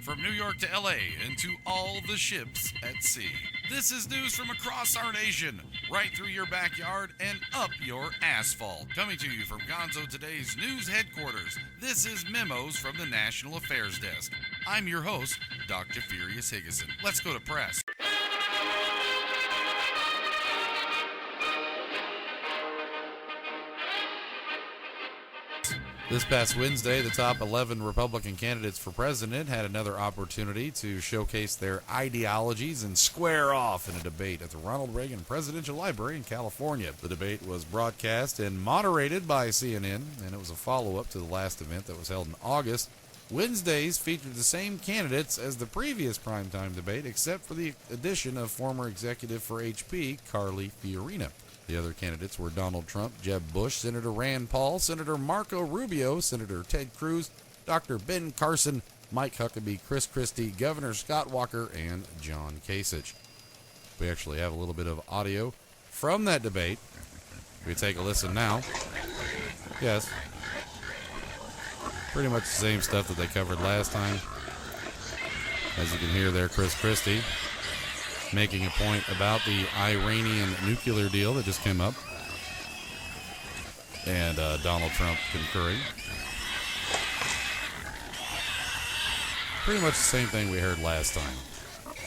From New York to LA and to all the ships at sea. This is news from across our nation, right through your backyard and up your asphalt. Coming to you from Gonzo Today's news headquarters, this is Memos from the National Affairs Desk. I'm your host, Doc Jeffurious Higgason. Let's go to press. This past Wednesday, the top 11 Republican candidates for president had another opportunity to showcase their ideologies and square off in a debate at the Ronald Reagan Presidential Library in California. The debate was broadcast and moderated by CNN, and it was a follow-up to the last event that was held in August. Wednesdays featured the same candidates as the previous primetime debate, except for the addition of former executive for HP, Carly Fiorina. The other candidates were Donald Trump, Jeb Bush, Senator Rand Paul, Senator Marco Rubio, Senator Ted Cruz, Dr. Ben Carson, Mike Huckabee, Chris Christie, Governor Scott Walker, and John Kasich. We actually have a little bit of audio from that debate. We take a listen now. Yes. Pretty much the same stuff that they covered last time. As you can hear there, Chris Christie making a point about the Iranian nuclear deal that just came up, and Donald Trump concurring. Pretty much the same thing we heard last time.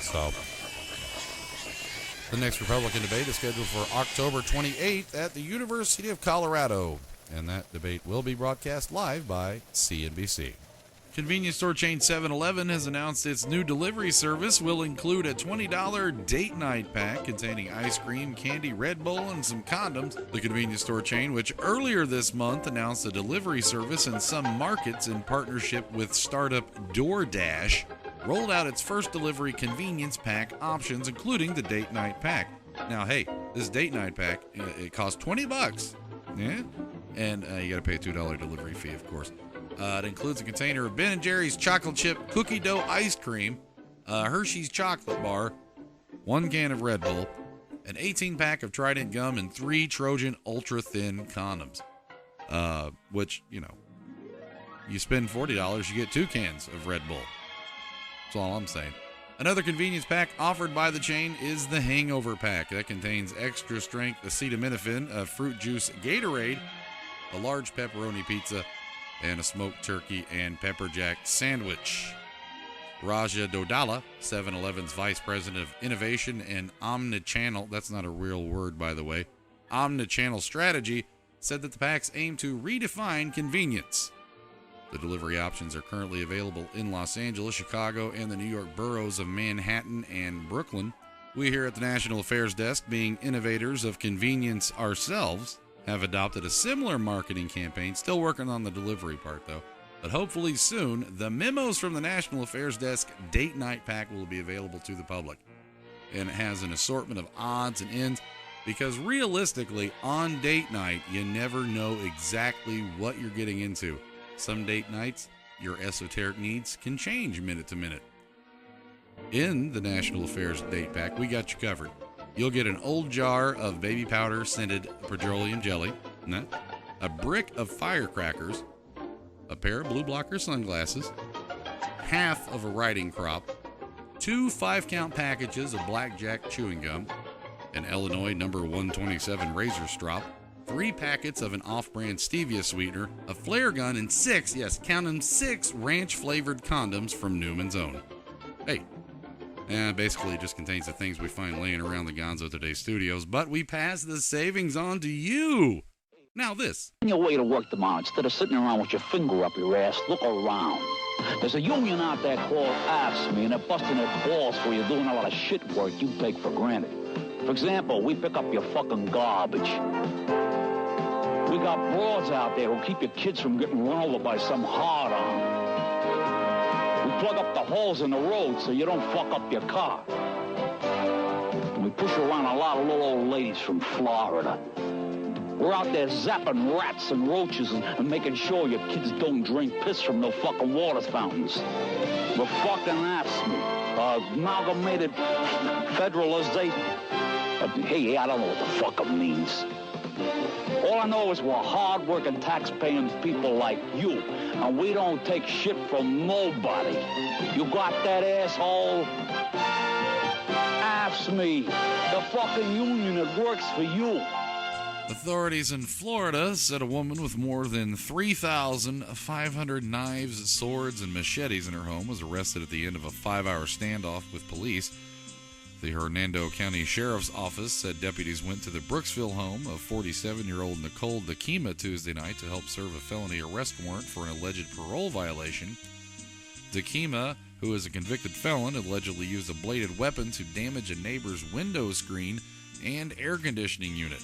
So, the next Republican debate is scheduled for October 28th at the University of Colorado, and that debate will be broadcast live by CNBC. Convenience store chain 7-Eleven has announced its new delivery service will include a $20 date night pack containing ice cream, candy, Red Bull, and some condoms. The convenience store chain, which earlier this month announced a delivery service in some markets in partnership with startup DoorDash, rolled out its first delivery convenience pack options, including the date night pack. Now, hey, this date night pack, it costs $20. Yeah? And you got to pay a $2 delivery fee, of course. It includes a container of Ben & Jerry's chocolate chip cookie dough ice cream, Hershey's chocolate bar, 1 can of Red Bull, an 18-pack of Trident gum, and 3 Trojan ultra-thin condoms. Which, you know, you spend $40, you get 2 cans of Red Bull. That's all I'm saying. Another convenience pack offered by the chain is the Hangover Pack. That contains extra-strength acetaminophen, a fruit juice Gatorade, a large pepperoni pizza, and a smoked turkey and pepper jack sandwich. Raja Dodala, 7-Eleven's Vice President of Innovation and Omnichannel, that's not a real word, by the way, Omnichannel Strategy, said that the packs aim to redefine convenience. The delivery options are currently available in Los Angeles, Chicago, and the New York boroughs of Manhattan and Brooklyn. We here at the National Affairs Desk, being innovators of convenience ourselves, have adopted a similar marketing campaign, still working on the delivery part though, but hopefully soon, the Memos from the National Affairs Desk date night pack will be available to the public. And it has an assortment of odds and ends, because realistically, on date night, you never know exactly what you're getting into. Some date nights, your esoteric needs can change minute to minute. In the National Affairs date pack, we got you covered. You'll get an old jar of baby powder scented petroleum jelly, a brick of firecrackers, a pair of blue blocker sunglasses, half of a writing crop, 2 5-count packages of blackjack chewing gum, an Illinois number 127 razor strop, 3 packets of an off-brand stevia sweetener, a flare gun, and 6, yes, count them, 6 ranch-flavored condoms from Newman's Own. Hey. Basically, it just contains the things we find laying around the Gonzo Today studios, but we pass the savings on to you. Now this. On your way to work tomorrow, instead of sitting around with your finger up your ass, look around. There's a union out there called AFSCME, and they're busting their balls for you doing a lot of shit work you take for granted. For example, we pick up your fucking garbage. We got broads out there who keep your kids from getting run over by some hard-on. We plug up the holes in the road so you don't fuck up your car. And we push around a lot of little old ladies from Florida. We're out there zapping rats and roaches and making sure your kids don't drink piss from no fucking water fountains. We're fucking AFSCME, Amalgamated Federalization. Hey, I don't know what the fuck it means. All All I know is we're hard-working, tax-paying people like you, and we don't take shit from nobody. You got that, asshole? Ask me. The fucking union that works for you. Authorities in Florida said a woman with more than 3,500 knives, swords, and machetes in her home was arrested at the end of a 5-hour standoff with police. The Hernando County Sheriff's Office said deputies went to the Brooksville home of 47-year-old Nicole Dakima Tuesday night to help serve a felony arrest warrant for an alleged parole violation. Dakima, who is a convicted felon, allegedly used a bladed weapon to damage a neighbor's window screen and air conditioning unit.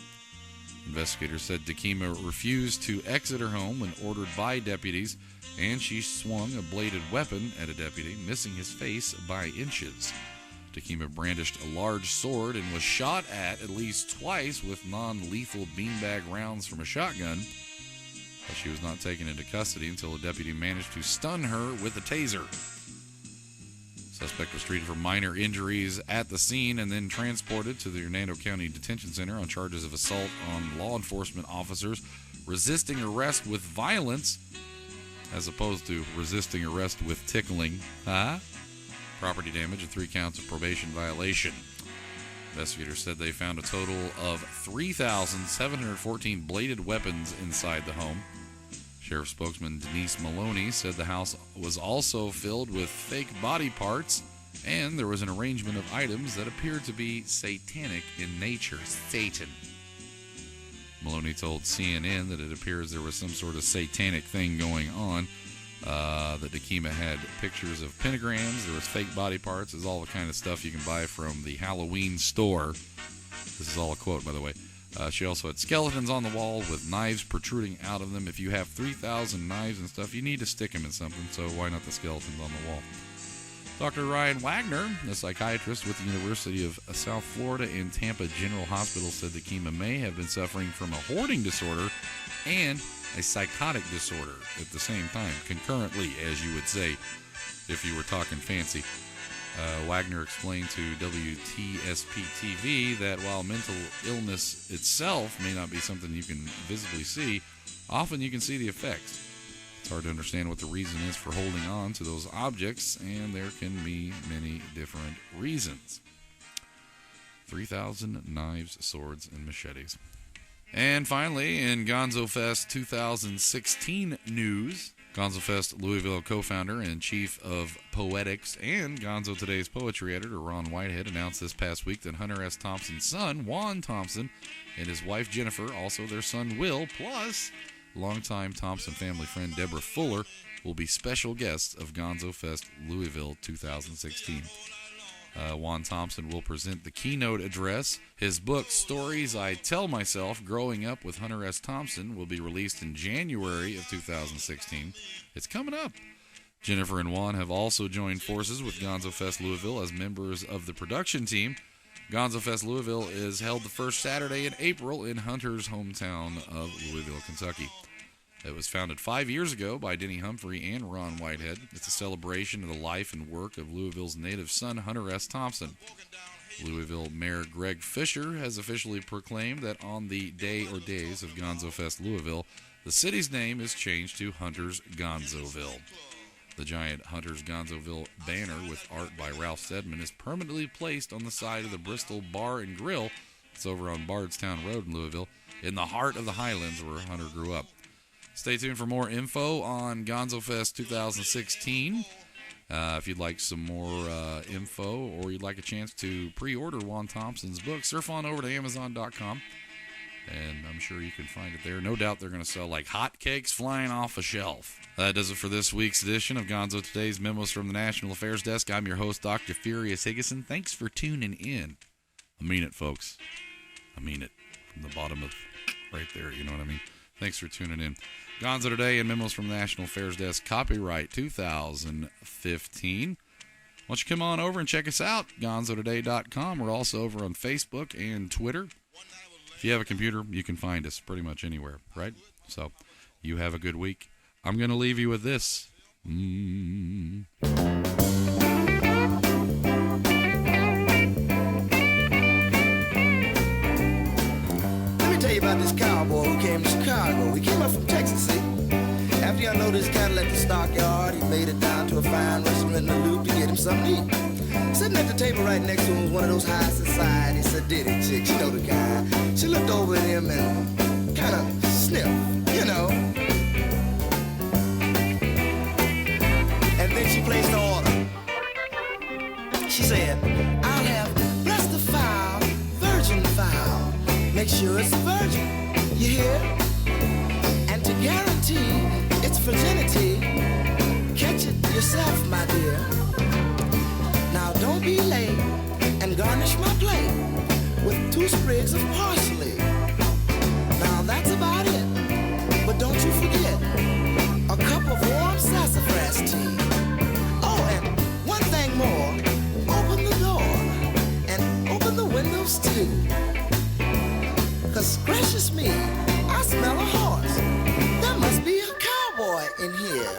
Investigators said Dakima refused to exit her home when ordered by deputies, and she swung a bladed weapon at a deputy, missing his face by inches. Dakima brandished a large sword and was shot at least twice with non-lethal beanbag rounds from a shotgun. But she was not taken into custody until a deputy managed to stun her with a taser. Suspect was treated for minor injuries at the scene and then transported to the Hernando County Detention Center on charges of assault on law enforcement officers, resisting arrest with violence, as opposed to resisting arrest with tickling, property damage, and 3 counts of probation violation. Investigators said they found a total of 3,714 bladed weapons inside the home. Sheriff spokesman Denise Maloney said the house was also filled with fake body parts, and there was an arrangement of items that appeared to be satanic in nature. Satan. Maloney told CNN that it appears there was some sort of satanic thing going on, that Dakima had pictures of pentagrams, there was fake body parts, there's all the kind of stuff you can buy from the Halloween store. This is all a quote, by the way. She also had skeletons on the wall with knives protruding out of them. If you have 3,000 knives and stuff, you need to stick them in something, so why not the skeletons on the wall? Dr. Ryan Wagner, a psychiatrist with the University of South Florida and Tampa General Hospital, said Dakima may have been suffering from a hoarding disorder and a psychotic disorder at the same time, concurrently, as you would say if you were talking fancy. Wagner explained to WTSP-TV that while mental illness itself may not be something you can visibly see, often you can see the effects. It's hard to understand what the reason is for holding on to those objects, and there can be many different reasons. 3,000 knives, swords, and machetes. And finally, in GonzoFest 2016 news, GonzoFest Louisville co-founder and chief of poetics and Gonzo Today's poetry editor Ron Whitehead announced this past week that Hunter S. Thompson's son, Juan Thompson, and his wife Jennifer, also their son Will, plus longtime Thompson family friend Deborah Fuller, will be special guests of GonzoFest Louisville 2016. Juan Thompson will present the keynote address. His book, Stories I Tell Myself, Growing Up with Hunter S. Thompson, will be released in January of 2016. It's coming up. Jennifer and Juan have also joined forces with GonzoFest Louisville as members of the production team. GonzoFest Louisville is held the first Saturday in April in Hunter's hometown of Louisville, Kentucky. It was founded 5 years ago by Denny Humphrey and Ron Whitehead. It's a celebration of the life and work of Louisville's native son, Hunter S. Thompson. Louisville Mayor Greg Fisher has officially proclaimed that on the day or days of GonzoFest Louisville, the city's name is changed to Hunter's Gonzoville. The giant Hunter's Gonzoville banner with art by Ralph Steadman is permanently placed on the side of the Bristol Bar and Grill. It's over on Bardstown Road in Louisville, in the heart of the Highlands where Hunter grew up. Stay tuned for more info on GonzoFest 2016. If you'd like some more info or you'd like a chance to pre-order Juan Thompson's book, surf on over to Amazon.com, and I'm sure you can find it there. No doubt they're going to sell like hotcakes flying off a shelf. That does it for this week's edition of Gonzo Today's Memos from the National Affairs Desk. I'm your host, Doc Jeffurious Higgason. Thanks for tuning in. I mean it, folks. I mean it. From the bottom of right there, you know what I mean? Thanks for tuning in. Gonzo Today and Memos from the National Affairs Desk, copyright 2015. Why don't you come on over and check us out, gonzotoday.com. We're also over on Facebook and Twitter. If you have a computer, you can find us pretty much anywhere, right? So, you have a good week. I'm going to leave you with this. Let me tell you about this cowboy who came to unloaded his cattle at the stockyard. He made it down to a fine restaurant in the Loop to get him something to eat. Sitting at the table right next to him was one of those high society sedity chicks, you know the kind. She looked over at him and kind of sniffed, you know. And then she placed the order. She said, I'll have breast of fowl, virgin fowl. Make sure it's virgin, you hear? And to guarantee its virginity, catch it yourself, my dear. Now don't be late and garnish my plate with 2 sprigs of parsley. Now that's about it, but don't you forget a cup of warm sassafras tea. Oh, and one thing more, open the door and open the windows too. 'Cause gracious me, I smell a horse. There must be a cowboy in here.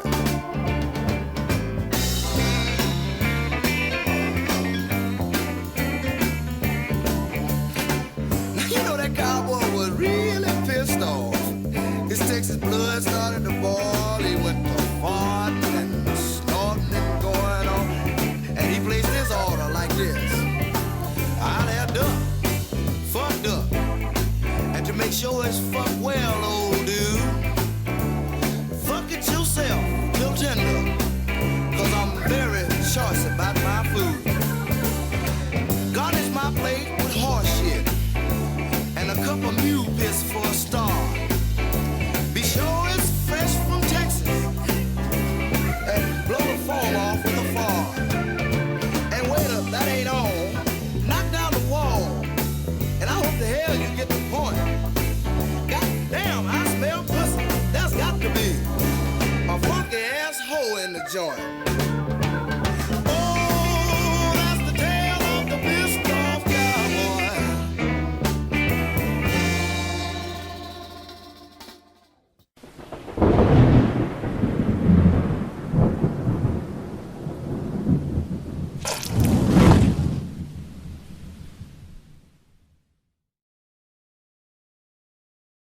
That cowboy was really pissed off. His Texas blood started to boil. He went to farting and snorting and going on. And he placed his order like this. I'll have duck, fuck duck. And to make sure it's fucked well, old dude, fuck it yourself, little tender. 'Cause I'm very choice about my food. Garnish my plate with horse shit and a cup of mule piss for a star. Be sure it's fresh from Texas and blow the foam off with a fart. And wait up, that ain't all. Knock down the wall, and I hope the hell you get the point. God damn, I smell pussy. There's got to be a funky ass hoe in the joint.